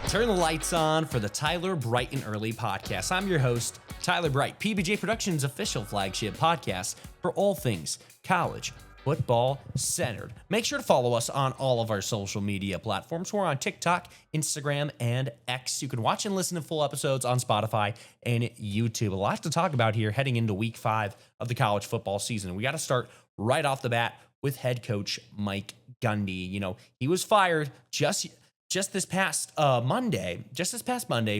Turn the lights on for the Tyler Bright and Early podcast. I'm your host, Tyler Bright, PBJ Productions' official flagship podcast for all things college football centered. Make sure to follow us on all of our social media platforms. We're on TikTok, Instagram, and X. You can watch and listen to full episodes on Spotify and YouTube. A lot to talk about here heading into week 5 of the college football season. We got to start right off the bat with head coach Mike Gundy. You know, he was fired just this past Monday,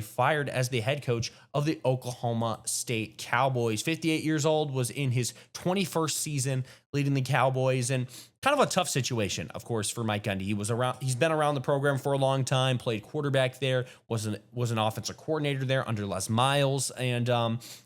fired as the head coach of the Oklahoma State Cowboys. 58 years old, was in his 21st season leading the Cowboys, and kind of a tough situation, of course, for Mike Gundy. He's been around the program for a long time, played quarterback there, was an offensive coordinator there under Les Miles, and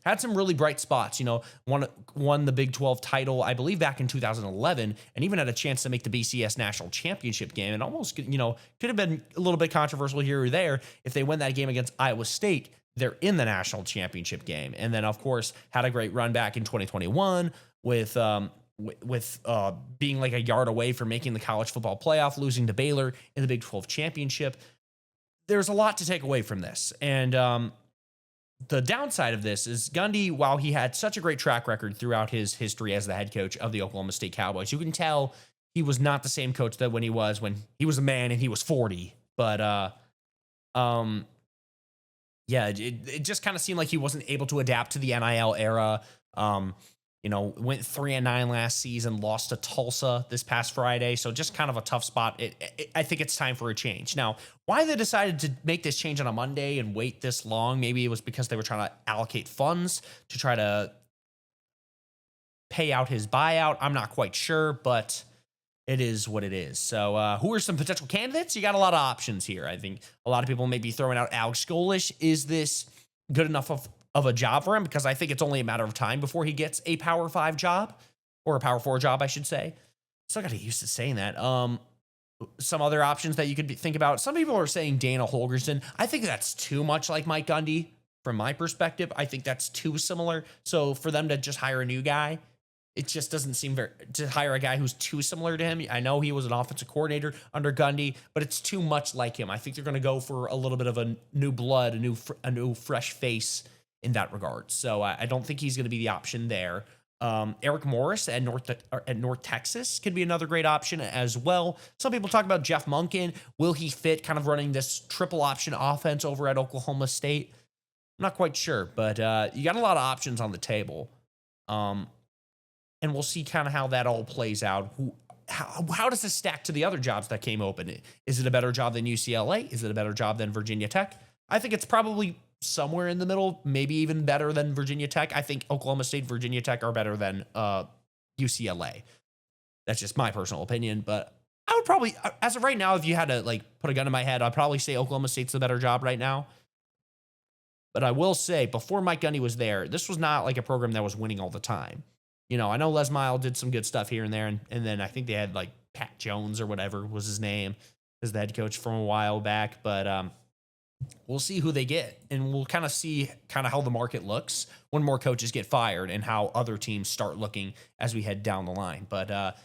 had some really bright spots. You know, won the Big 12 title, I believe, back in 2011, and even had a chance to make the BCS national championship game, and almost, you know, could have been a little bit controversial here or there if they win that game against Iowa State. They're in the national championship game, and then of course had a great run back in 2021 with being like a yard away from making the college football playoff, losing to Baylor in the Big 12 championship. There's a lot to take away from this, and the downside of this is Gundy, while he had such a great track record throughout his history as the head coach of the Oklahoma State Cowboys, you can tell he was not the same coach that when he was a man and he was 40. But yeah, it just kind of seemed like he wasn't able to adapt to the NIL era. You know, went 3-9 last season, lost to Tulsa this past Friday. So just kind of a tough spot. I think it's time for a change. Now, why they decided to make this change on a Monday and wait this long, maybe it was because they were trying to allocate funds to try to pay out his buyout. I'm not quite sure, but it is what it is. So who are some potential candidates? You got a lot of options here. I think a lot of people may be throwing out Alex Golesh. Is this good enough of a job for him? Because I think it's only a matter of time before he gets a Power 5 job, or a Power 4 job, I should say. Still got to get used to saying that. Some other options that you could think about. Some people are saying Dana Holgorsen. I think that's too much like Mike Gundy from my perspective. I think that's too similar. So for them to just hire a new guy, it just doesn't seem fair to hire a guy who's too similar to him. I know he was an offensive coordinator under Gundy, but it's too much like him. I think they're going to go for a little bit of a new blood, a new fresh face in that regard. So I don't think he's going to be the option there. Eric Morris at North Texas could be another great option as well. Some people talk about Jeff Monken. Will he fit kind of running this triple option offense over at Oklahoma State? I'm not quite sure, but you got a lot of options on the table. And we'll see kind of how that all plays out. How does this stack to the other jobs that came open? Is it a better job than UCLA? Is it a better job than Virginia Tech? I think it's probably somewhere in the middle, maybe even better than Virginia Tech. I think Oklahoma State, Virginia Tech are better than UCLA. That's just my personal opinion, but I would probably, as of right now, if you had to like put a gun in my head, I'd probably say Oklahoma State's the better job right now. But I will say, before Mike Gundy was there, this was not like a program that was winning all the time. You know, I know Les Miles did some good stuff here and there, and then I think they had like Pat Jones or whatever was his name as the head coach from a while back, but we'll see who they get, and we'll kind of see how the market looks when more coaches get fired and how other teams start looking as we head down the line. But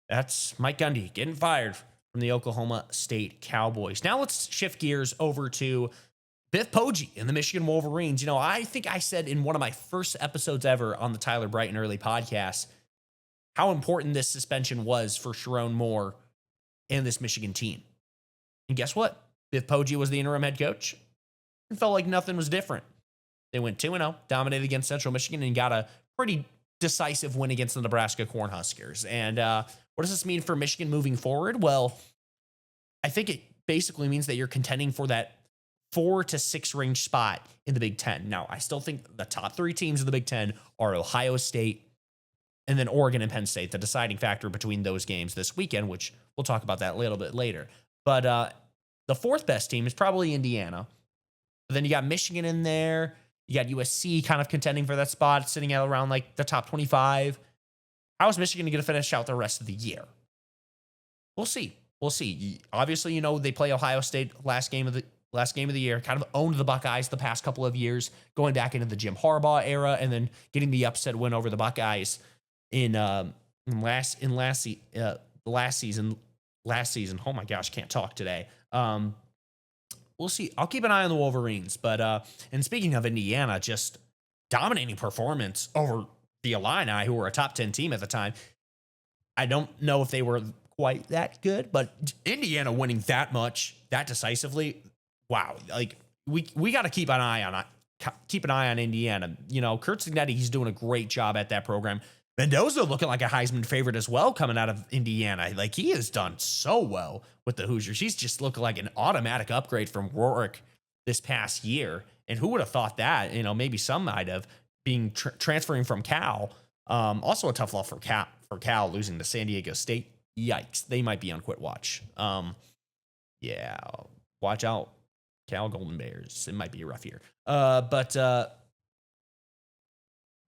that's Mike Gundy getting fired from the Oklahoma State Cowboys. Now let's shift gears over to Biff Poggi and the Michigan Wolverines. You know, I think I said in one of my first episodes ever on the Tyler Bright and Early podcast how important this suspension was for Sharon Moore and this Michigan team. And guess what? Biff Poggi was the interim head coach. It felt like nothing was different. They went 2-0, dominated against Central Michigan, and got a pretty decisive win against the Nebraska Cornhuskers. And what does this mean for Michigan moving forward? Well, I think it basically means that you're contending for that 4 to 6 range spot in the Big Ten. Now, I still think the top 3 teams of the Big Ten are Ohio State and then Oregon and Penn State, the deciding factor between those games this weekend, which we'll talk about that a little bit later. But the 4th best team is probably Indiana. But then you got Michigan in there. You got USC kind of contending for that spot, sitting at around like the top 25. How is Michigan going to finish out the rest of the year? We'll see. We'll see. Obviously, you know, they play Ohio State last game of the year, kind of owned the Buckeyes the past couple of years, going back into the Jim Harbaugh era, and then getting the upset win over the Buckeyes in last season. Oh my gosh, can't talk today. we'll see. I'll keep an eye on the Wolverines. But and speaking of Indiana, just dominating performance over the Illini, who were a top 10 team at the time. I don't know if they were quite that good, but Indiana winning that much, that decisively, wow! Like we got to keep an eye on Indiana. You know, Kurt Cignetti, he's doing a great job at that program. Mendoza looking like a Heisman favorite as well coming out of Indiana. Like he has done so well with the Hoosiers. He's just looking like an automatic upgrade from Rourke this past year. And who would have thought that? You know, maybe some might have being transferring from Cal. Also a tough loss for Cal losing to San Diego State. Yikes. They might be on quit watch. Yeah, watch out. Cal Golden Bears. It might be a rough year. But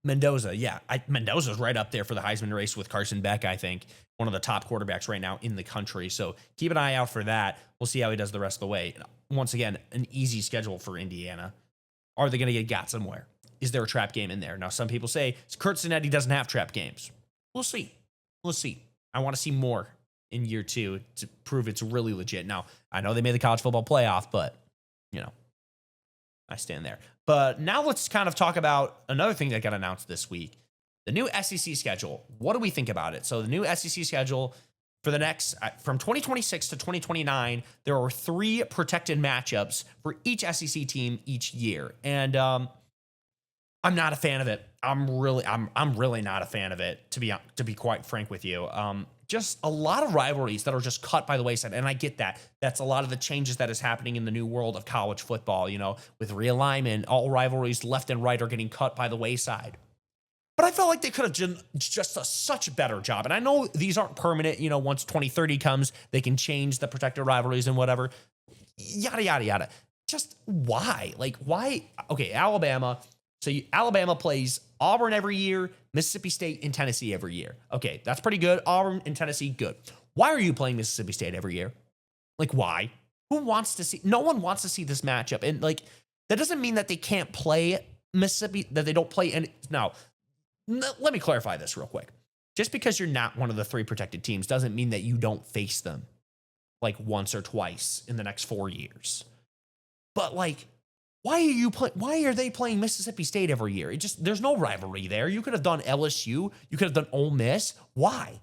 Mendoza, yeah. Mendoza's right up there for the Heisman race with Carson Beck, I think. One of the top quarterbacks right now in the country. So keep an eye out for that. We'll see how he does the rest of the way. Once again, an easy schedule for Indiana. Are they going to get got somewhere? Is there a trap game in there? Now, some people say Kurt Cignetti doesn't have trap games. We'll see. We'll see. I want to see more in year 2 to prove it's really legit. Now, I know they made the college football playoff, but, you know, I stand there. But now let's kind of talk about another thing that got announced this week. The new SEC schedule. What do we think about it? So the new SEC schedule for the next, from 2026 to 2029, there are 3 protected matchups for each SEC team each year. And I'm not a fan of it. I'm really not a fan of it, to be quite frank with you. Just a lot of rivalries that are just cut by the wayside. And I get that. That's a lot of the changes that is happening in the new world of college football, you know, with realignment, all rivalries left and right are getting cut by the wayside. But I felt like they could have done just such a better job. And I know these aren't permanent, you know, once 2030 comes, they can change the protected rivalries and whatever. Yada, yada, yada. Just why? Like, why? Okay, Alabama. So Alabama plays Auburn every year, Mississippi State and Tennessee every year. Okay, that's pretty good. Auburn and Tennessee, good. Why are you playing Mississippi State every year? Like, why? Who wants to see? No one wants to see this matchup. And, like, that doesn't mean that they can't play Mississippi, that they don't play any. Now, let me clarify this real quick. Just because you're not one of the 3 protected teams doesn't mean that you don't face them, like, once or twice in the next 4 years. But, like, why are they playing Mississippi State every year? There's no rivalry there. You could have done LSU. You could have done Ole Miss. Why?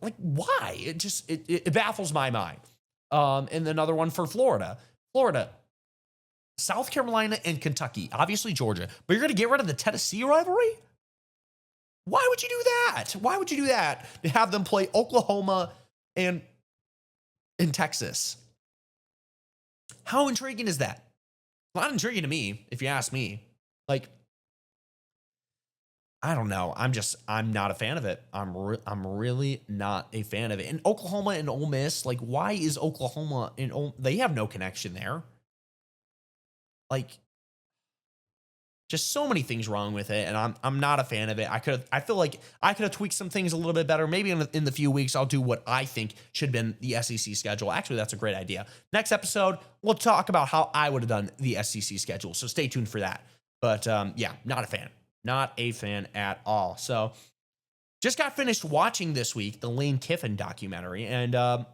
Like, why? It baffles my mind. And another one for Florida, South Carolina and Kentucky, obviously Georgia, but you're going to get rid of the Tennessee rivalry? Why would you do that? Why would you do that? To have them play Oklahoma and in Texas. How intriguing is that? Not intriguing to me, if you ask me. Like, I don't know. I'm not a fan of it. I'm really not a fan of it. And Oklahoma and Ole Miss, like, why is Oklahoma and they have no connection there? Like, just so many things wrong with it, and I'm not a fan of it. I feel like I could have tweaked some things a little bit better. Maybe in the few weeks, I'll do what I think should have been the SEC schedule. Actually, that's a great idea. Next episode, we'll talk about how I would have done the SEC schedule. So stay tuned for that. But yeah, not a fan. Not a fan at all. So just got finished watching this week the Lane Kiffin documentary, and I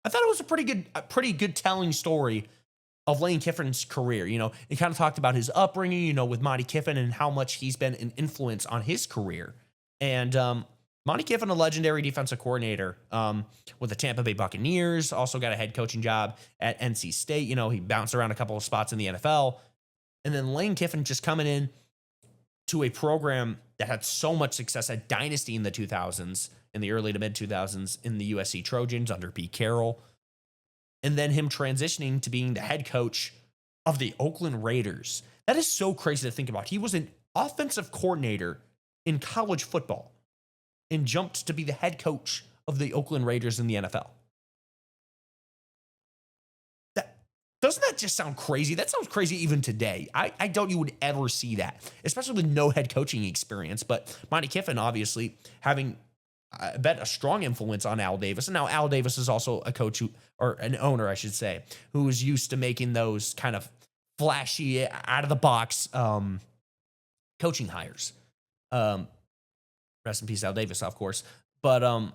thought it was a pretty good telling story of Lane Kiffin's career. You know, he kind of talked about his upbringing, you know, with Monty Kiffin and how much he's been an influence on his career. And Monty Kiffin, a legendary defensive coordinator with the Tampa Bay Buccaneers, also got a head coaching job at NC State. You know, he bounced around a couple of spots in the NFL. And then Lane Kiffin just coming in to a program that had so much success, a dynasty in the 2000s, in the early to mid 2000s in the USC Trojans under Pete Carroll. And then him transitioning to being the head coach of the Oakland Raiders. That is so crazy to think about. He was an offensive coordinator in college football and jumped to be the head coach of the Oakland Raiders in the NFL. Doesn't that just sound crazy? That sounds crazy even today. I doubt you would ever see that, especially with no head coaching experience. But Monty Kiffin, obviously, having, I bet, a strong influence on Al Davis. And now Al Davis is also a coach or an owner, I should say, who is used to making those kind of flashy, out of the box coaching hires. Rest in peace, Al Davis, of course. But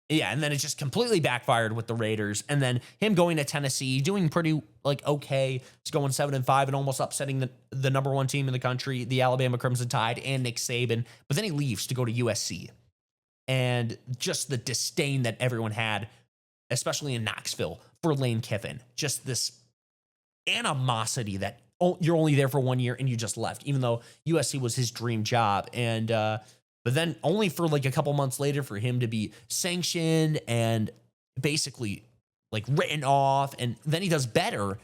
Yeah, and then it just completely backfired with the Raiders. And then him going to Tennessee, doing pretty okay. He's going 7-5 and almost upsetting the number one team in the country, the Alabama Crimson Tide, and Nick Saban. But then he leaves to go to USC. And just the disdain that everyone had, especially in Knoxville, for Lane Kiffin. Just this animosity that you're only there for 1 year and you just left, even though USC was his dream job. And but then only for a couple months later for him to be sanctioned and basically written off. And then he does better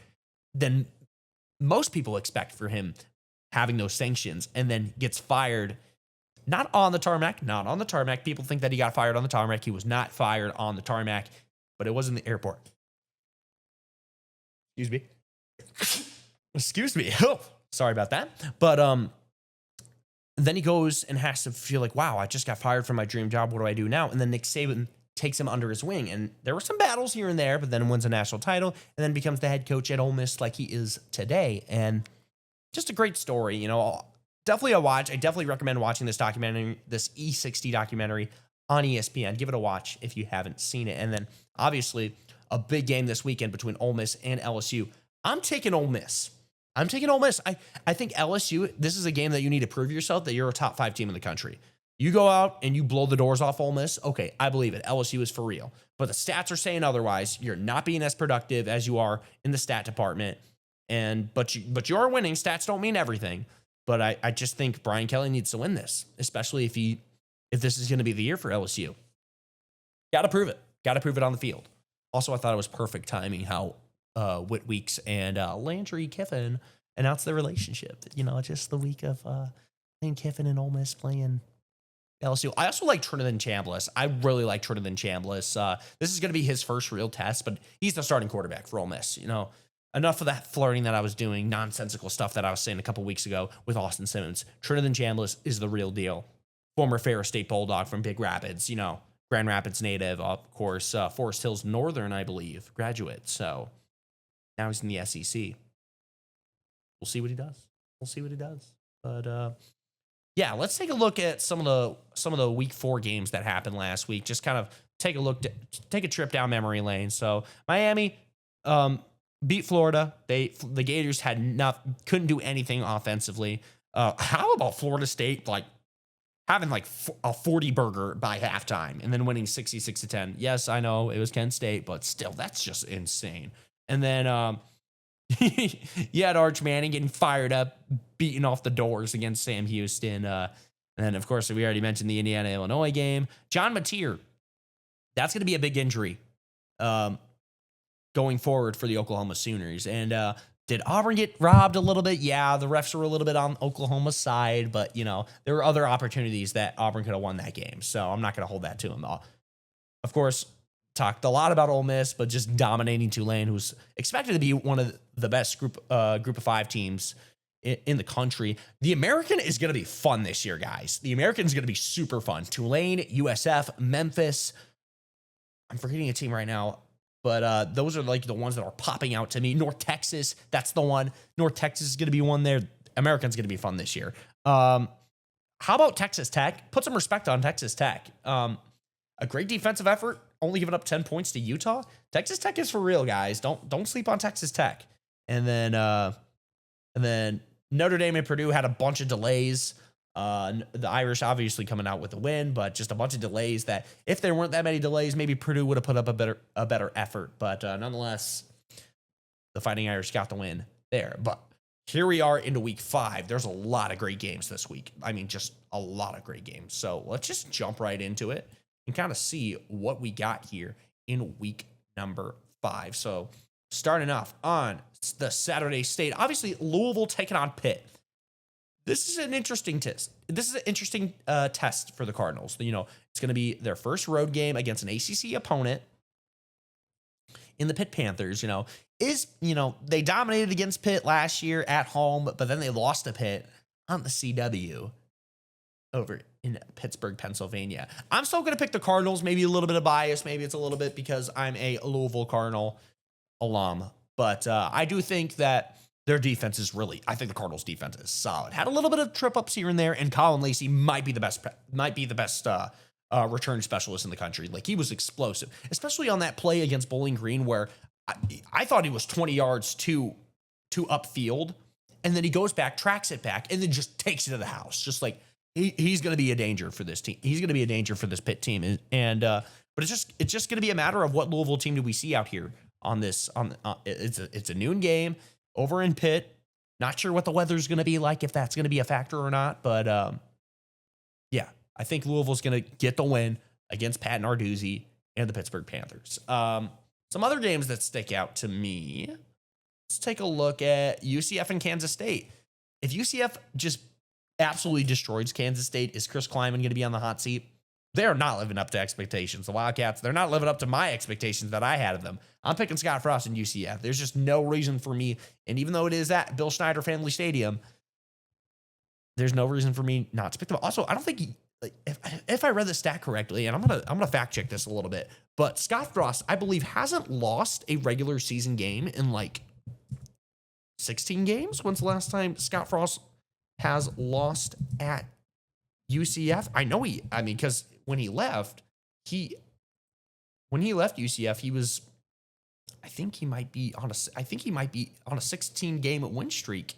than most people expect for him having those sanctions, and then gets fired. Not on the tarmac. People think that he got fired on the tarmac. He was not fired on the tarmac, but it was in the airport. Excuse me. Oh, sorry about that. But then he goes and has to feel wow, I just got fired from my dream job. What do I do now? And then Nick Saban takes him under his wing. And there were some battles here and there, but then wins a national title and then becomes the head coach at Ole Miss like he is today. And just a great story. Definitely a watch. I definitely recommend watching this documentary, this E60 documentary on ESPN. Give it a watch if you haven't seen it. And then obviously a big game this weekend between Ole Miss and LSU. I'm taking Ole Miss. I think LSU, this is a game that you need to prove yourself that you're a top 5 team in the country. You go out and you blow the doors off Ole Miss. Okay, I believe it. LSU is for real. But the stats are saying otherwise. You're not being as productive as you are in the stat department. But you are winning. Stats don't mean everything. But I just think Brian Kelly needs to win this, especially if this is going to be the year for LSU. Got to prove it. Got to prove it on the field. Also, I thought it was perfect timing how Whit Weeks and Landry Kiffin announced their relationship. Just the week of Lane Kiffin and Ole Miss playing LSU. I also like Trinidad Chambliss. I really like Trinidad Chambliss. This is going to be his first real test, but he's the starting quarterback for Ole Miss. Enough of that flirting that I was doing, nonsensical stuff that I was saying a couple weeks ago with Austin Simmons. Trinidad Chambliss is the real deal. Former Ferris State Bulldog from Big Rapids, Grand Rapids native, of course, Forest Hills Northern, I believe, graduate. So now he's in the SEC. We'll see what he does. But yeah, let's take a look at some of the week 4 games that happened last week. Just kind of take a trip down memory lane. So Miami beat Florida. The Gators couldn't do anything offensively. How about Florida State having a 40 burger by halftime and then winning 66-10? Yes, I know it was Kent State, but still, that's just insane. And then you had Arch Manning getting fired up, beating off the doors against Sam Houston. And then, of course, we already mentioned the Indiana-Illinois game. John Mateer, that's going to be a big injury going forward for the Oklahoma Sooners. And did Auburn get robbed a little bit? Yeah, the refs were a little bit on Oklahoma's side, but, there were other opportunities that Auburn could have won that game. So I'm not going to hold that to them. Of course, talked a lot about Ole Miss, but just dominating Tulane, who's expected to be one of the best group of 5 teams in the country. The American is going to be fun this year, guys. The American is going to be super fun. Tulane, USF, Memphis. I'm forgetting a team right now, but those are the ones that are popping out to me. North Texas, that's the one. North Texas is going to be one there. American's going to be fun this year. How about Texas Tech? Put some respect on Texas Tech. A great defensive effort, only giving up 10 points to Utah. Texas Tech is for real, guys. Don't sleep on Texas Tech. And then Notre Dame and Purdue had a bunch of delays. The Irish obviously coming out with a win, but just a bunch of delays that if there weren't that many delays, maybe Purdue would have put up a better effort. But nonetheless, the Fighting Irish got the win there. But here we are into week 5. There's a lot of great games this week. I mean, just a lot of great games. So let's just jump right into it and kind of see what we got here in week number 5. So starting off on the Saturday State, obviously Louisville taking on Pitt. This is an interesting test. This is an interesting test for the Cardinals. It's going to be their first road game against an ACC opponent in the Pitt Panthers. They dominated against Pitt last year at home, but then they lost to Pitt on the CW over in Pittsburgh, Pennsylvania. I'm still going to pick the Cardinals, maybe a little bit of bias. Maybe it's a little bit because I'm a Louisville Cardinal alum. But I do think that their defense is I think the Cardinals defense is solid. Had a little bit of trip ups here and there, and Colin Lacey might be the best return specialist in the country. Like, he was explosive, especially on that play against Bowling Green where I thought he was 20 yards too upfield, and then he goes back, tracks it back, and then just takes it to the house. Just like he's going to be a danger for this team. He's going to be a danger for this Pitt team, and but it's just going to be a matter of what Louisville team do we see out here on this. It's a noon game over in Pitt. Not sure what the weather's going to be like, if that's going to be a factor or not, but yeah, I think Louisville's going to get the win against Pat Narduzzi and the Pittsburgh Panthers. Some other games that stick out to me. Let's take a look at UCF and Kansas State. If UCF just absolutely destroys Kansas State, is Chris Kleiman going to be on the hot seat? They're not living up to expectations. The Wildcats, they're not living up to my expectations that I had of them. I'm picking Scott Frost and UCF. There's just no reason for me. And even though it is at Bill Schneider Family Stadium, there's no reason for me not to pick them. Also, I don't think if I read the stat correctly, and I'm gonna fact check this a little bit, but Scott Frost, I believe, hasn't lost a regular season game in like 16 games. When's the last time Scott Frost has lost at UCF? Because when he left UCF, he was, I think he might be on a 16 game win streak.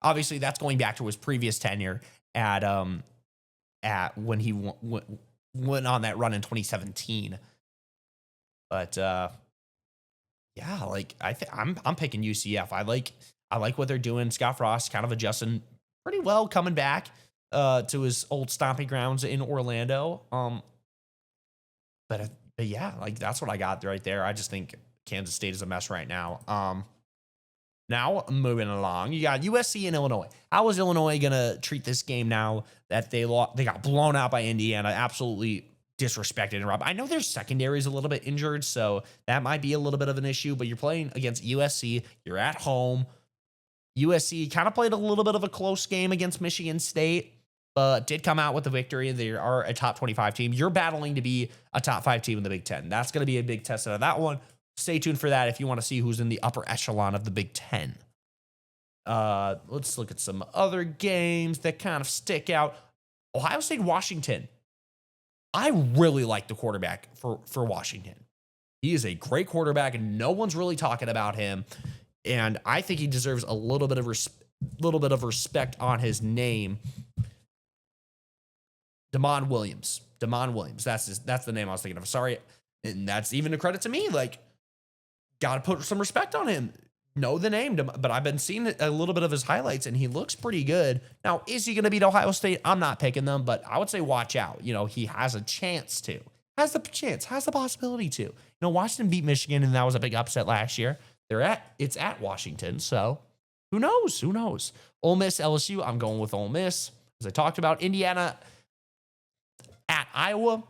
Obviously, that's going back to his previous tenure at when he went on that run in 2017. But yeah, like I'm picking UCF. I like what they're doing. Scott Frost kind of adjusting pretty well, coming back to his old stomping grounds in Orlando. But yeah, like that's what I got right there. I just think Kansas State is a mess right now. Now moving along, you got USC and Illinois. How is Illinois gonna treat this game now that they got blown out by Indiana? Absolutely disrespected and robbed. I know their secondary is a little bit injured, so that might be a little bit of an issue. But you're playing against USC. You're at home. USC kind of played a little bit of a close game against Michigan State, but did come out with the victory. They are a top 25 team. You're battling to be a top 5 team in the Big Ten. That's going to be a big test out of that one. Stay tuned for that if you want to see who's in the upper echelon of the Big Ten. Let's look at some other games that kind of stick out. Ohio State, Washington. I really like the quarterback for Washington. He is a great quarterback, and no one's really talking about him. And I think he deserves a little bit of respect on his name. Damon Williams. That's the name I was thinking of. Sorry. And that's even a credit to me. Like, got to put some respect on him. Know the name, but I've been seeing a little bit of his highlights, and he looks pretty good. Now, is he going to beat Ohio State? I'm not picking them, but I would say watch out. He has a chance to. Has the possibility to. Washington beat Michigan, and that was a big upset last year. It's at Washington, so who knows? Ole Miss, LSU, I'm going with Ole Miss. As I talked about, Indiana at Iowa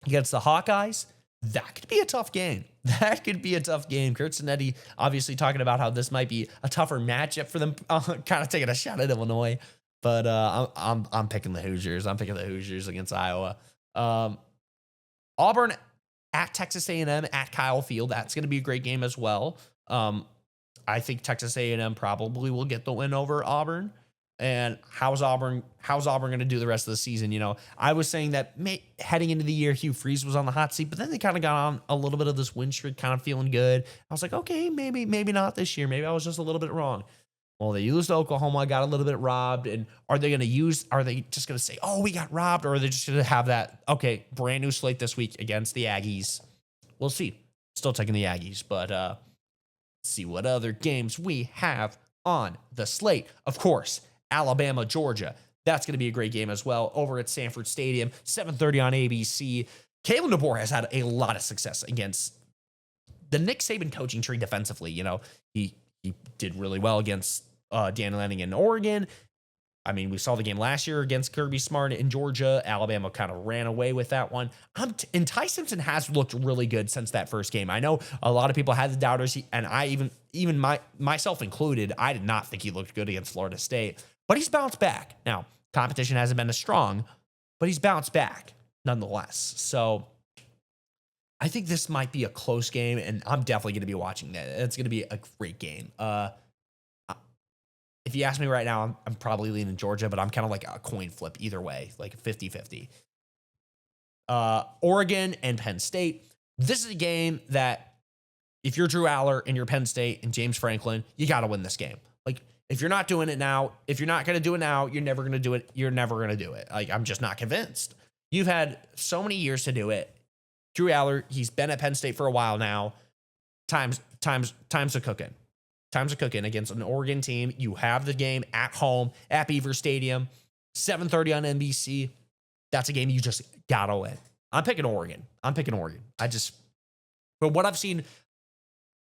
against the Hawkeyes. That could be a tough game. Kurt Sinetti obviously talking about how this might be a tougher matchup for them, kind of taking a shot at Illinois. But I'm picking the Hoosiers. I'm picking the Hoosiers against Iowa. Auburn at Texas A&M at Kyle Field. That's going to be a great game as well. I think Texas A&M probably will get the win over Auburn. And how's Auburn going to do the rest of the season? I was saying that heading into the year, Hugh Freeze was on the hot seat, but then they kind of got on a little bit of this win streak, kind of feeling good. I was like, okay, maybe not this year. Maybe I was just a little bit wrong. Well, they lose to Oklahoma, got a little bit robbed. And are they just going to say, oh, we got robbed? Or are they just going to have that, okay, brand new slate this week against the Aggies? We'll see. Still taking the Aggies, but let's see what other games we have on the slate. Of course, Alabama, Georgia. That's going to be a great game as well over at Sanford Stadium, 7:30 on ABC. Kalen DeBoer has had a lot of success against the Nick Saban coaching tree defensively. He did really well against Dan Lanning in Oregon. I mean, we saw the game last year against Kirby Smart in Georgia. Alabama kind of ran away with that one. And Ty Simpson has looked really good since that first game. I know a lot of people had the doubters, and I even myself included, I did not think he looked good against Florida State. But he's bounced back. Now, competition hasn't been as strong, but he's bounced back nonetheless. So I think this might be a close game, and I'm definitely going to be watching that. It's going to be a great game. If you ask me right now, I'm probably leaning Georgia, but I'm kind of like a coin flip either way, like 50-50. Oregon and Penn State. This is a game that if you're Drew Aller and you're Penn State and James Franklin, you got to win this game. Like, if you're not doing it now, if you're not going to do it now, you're never going to do it. You're never going to do it. Like, I'm just not convinced. You've had so many years to do it. Drew Aller, he's been at Penn State for a while now. Time's a cooking. Time's a cooking against an Oregon team. You have the game at home at Beaver Stadium, 7:30 on NBC. That's a game you just gotta win. I'm picking Oregon. I just, from what I've seen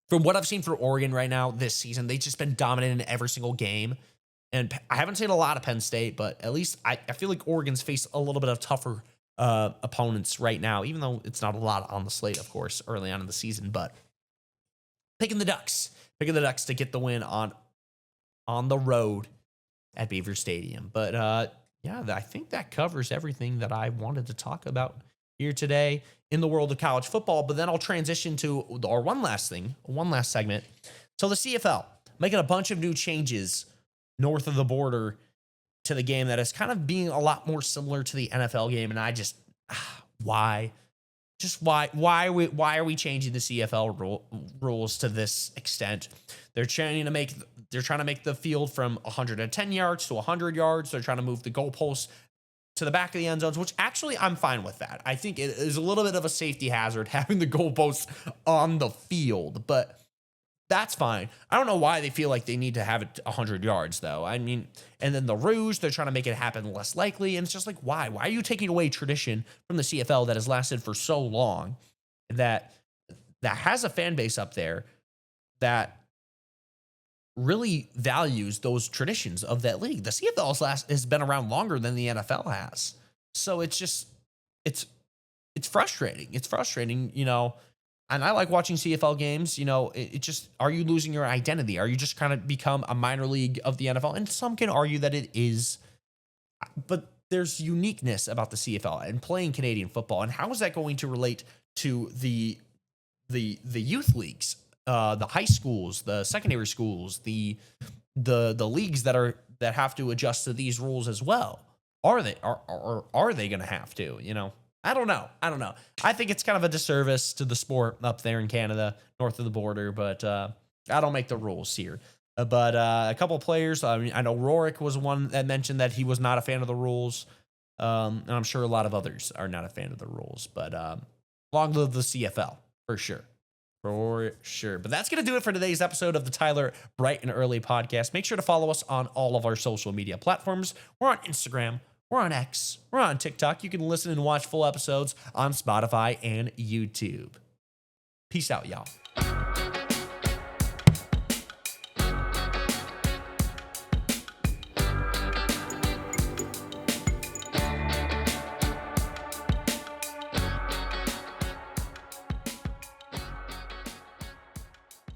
for Oregon right now this season, they've just been dominant in every single game. And I haven't seen a lot of Penn State, but at least I feel like Oregon's faced a little bit of tougher opponents right now, even though it's not a lot on the slate, of course, early on in the season. But picking the Ducks to get the win on the road at Beaver Stadium. But yeah, I think that covers everything that I wanted to talk about here today in the world of college football. But then I'll transition to our one last segment. So the CFL making a bunch of new changes north of the border to the game that is kind of being a lot more similar to the NFL game. And I just, why are we changing the CFL rules to this extent? They're trying to make the field from 110 yards to 100 yards. They're trying to move the goalposts to the back of the end zones, which actually I'm fine with that. I think it is a little bit of a safety hazard having the goalposts on the field, but that's fine. I don't know why they feel like they need to have it 100 yards, though. I mean, and then the Rouge, they're trying to make it happen less likely. And it's just like, why? Why are you taking away tradition from the CFL that has lasted for so long, that has a fan base up there that really values those traditions of that league? The CFL has been around longer than the NFL has. So it's just, it's frustrating. It's frustrating, you know. And I like watching CFL games. You know, it just, are you losing your identity? Are you just kind of become a minor league of the NFL? And some can argue that it is, but there's uniqueness about the CFL and playing Canadian football. And how is that going to relate to the youth leagues, the high schools, the secondary schools, the leagues that have to adjust to these rules as well? Are they going to have to, you know? I don't know. I think it's kind of a disservice to the sport up there in Canada, north of the border, but I don't make the rules here. But a couple of players, I mean, I know Rourke was one that mentioned that he was not a fan of the rules. And I'm sure a lot of others are not a fan of the rules, but long live the CFL, for sure. For sure. But that's going to do it for today's episode of the Tyler Bright and Early podcast. Make sure to follow us on all of our social media platforms. We're on Instagram. We're on X. We're on TikTok. You can listen and watch full episodes on Spotify and YouTube. Peace out, y'all.